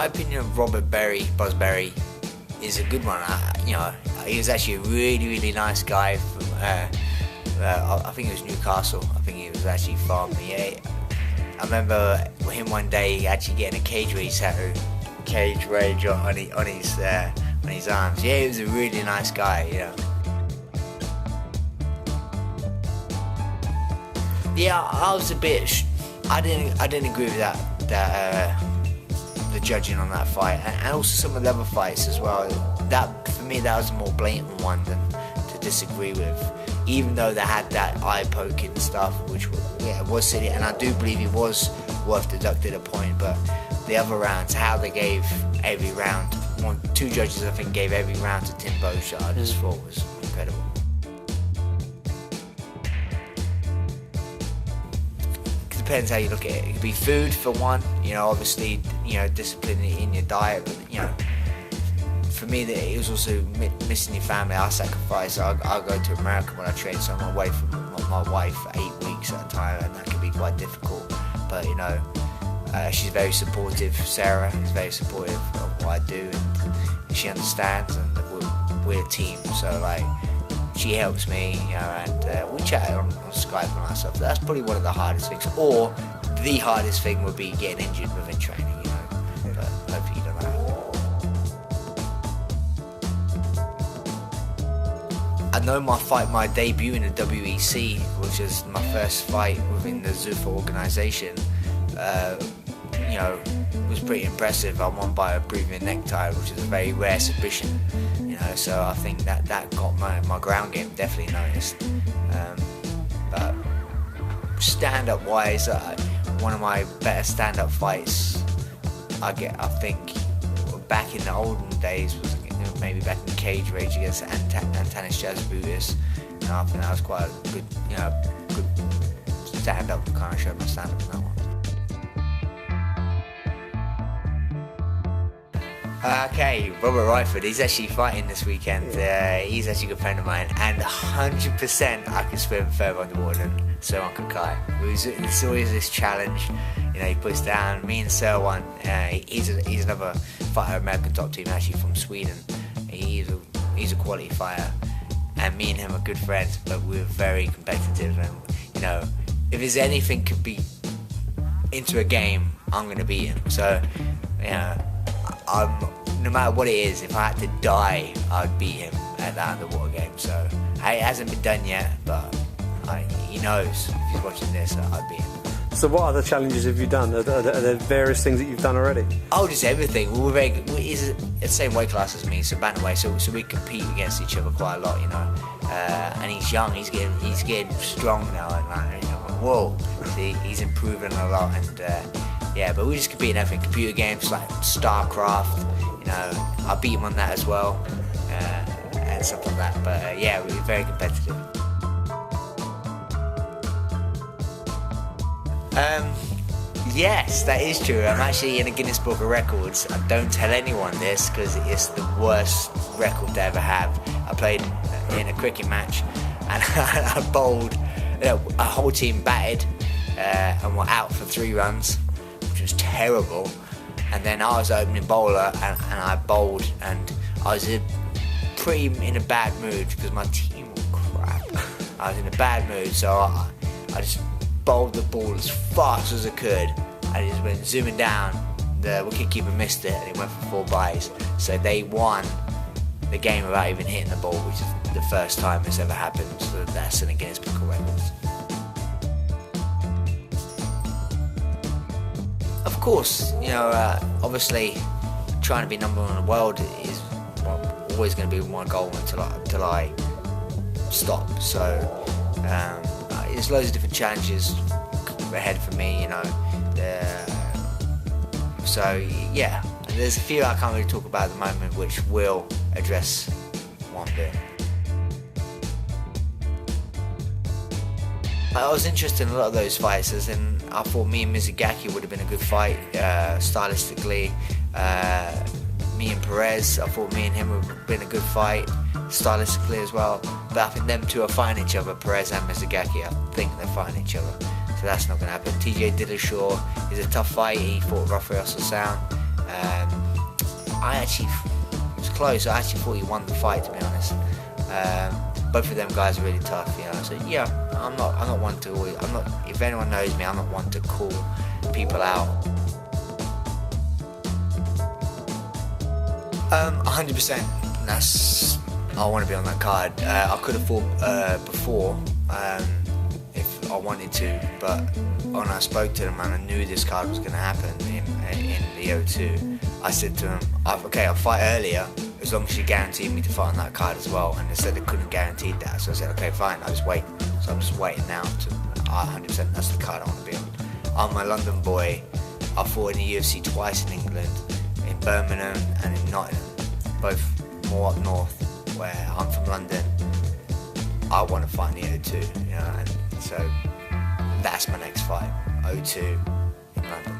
opinion of Robert Buzz Berry is a good one. He was actually a really, really nice guy from, I think it was Newcastle. I think he was actually from, I remember him one day actually getting a cage rage tattoo, on his arms. Yeah, he was a really nice guy, Yeah, I was a bit. I didn't agree with that. The judging on that fight, and also some of the other fights as well. That for me, that was a more blatant one than to disagree with. Even though they had that eye poking stuff, which was silly, and I do believe he was worth deducting a point. But the other rounds, how they gave every round, two judges I think gave every round to Tim Boschard, I just thought was incredible. Depends how you look at it. It could be food for one, obviously, discipline in your diet, but for me, it was also missing your family. I sacrifice. I'll go to America when I train, so I'm away from my wife for 8 weeks at a time, and that can be quite difficult. But she's very supportive. Sarah is very supportive of what I do, and she understands, and we're a team. So she helps me, and we chat on Skype and all that stuff. That's probably one of the hardest things, or the hardest thing would be getting injured within training, But hopefully you don't know. I know my debut in the WEC, which is my first fight within the Zuffa organisation, was pretty impressive. I won by a breathing necktie, which is a very rare submission. So I think that got my ground game definitely noticed. But stand-up wise, one of my better stand-up fights I think back in the olden days was maybe back in Cage Rage against Antanas Jasbutis. I think that was quite a good, good stand-up to kind of show my stand-up in that one. Okay, Robert Ryford, he's actually fighting this weekend. He's actually a good friend of mine, and 100% I can swim further underwater than Sir Kai. It's always this challenge, he puts down. Me and Sir one. He's another fighter, American top team, actually from Sweden. He's a quality fighter, and me and him are good friends, but we're very competitive. And if there's anything could be into a game, I'm going to beat him. So, no matter what it is, if I had to die, I'd beat him at that underwater game. So it hasn't been done yet, but he knows if he's watching this, I'd beat him. So what other challenges have you done? Are there various things that you've done already? Oh, just everything. He's the same weight class as me, so bantamweight. So we compete against each other quite a lot, And he's young. He's getting strong now, and whoa, see, he's improving a lot, and but we just compete in everything. Computer games like StarCraft, I beat him on that as well, and stuff like that. But we're very competitive. Yes, that is true. I'm actually in a Guinness Book of Records. I don't tell anyone this because it's the worst record to ever have. I played in a cricket match and I bowled. A whole team batted and were out for 3 runs, which was terrible. And then I was opening bowler and I bowled, and I was pretty in a bad mood because my team were crap. I was in a bad mood, so I just bowled the ball as fast as I could. I just went zooming down. The wicketkeeper missed it and it went for 4 byes. So they won the game without even hitting the ball, which is the first time it's ever happened. So that's in a Guinness Book of Records. Of course, obviously trying to be number 1 in the world is always going to be my goal until I stop. So there's loads of different challenges ahead for me, there's a few I can't really talk about at the moment, which we'll address one bit. I was interested in a lot of those fights, as in I thought me and Mizugaki would have been a good fight stylistically. Me and Perez, I thought me and him would have been a good fight stylistically as well. But I think them two are fighting each other, Perez and Mizugaki. I think they're fighting each other, so that's not going to happen. TJ Dillashaw is a tough fight. He fought Rafael Sassoon. I actually it was close. I actually thought he won the fight, to be honest. Both of them guys are really tough, you know. So yeah, I'm not one to always. I'm not. If anyone knows me, I'm not one to call people out. 100%. That's. I want to be on that card. I could have fought before if I wanted to, but when I spoke to them and I knew this card was going to happen in the O2, I said to them, okay, I'll fight earlier as long as you guarantee me to fight on that card as well. And they said they couldn't guarantee that, so I said, okay, fine, I'll just wait. So I'm just waiting now to 100%. That's the card I want to be on. I'm a London boy. I fought in the UFC twice in England, in Birmingham and in Nottingham, both more up north, where I'm from London. I want to fight in the O2, you know, and so that's my next fight, O2 in London.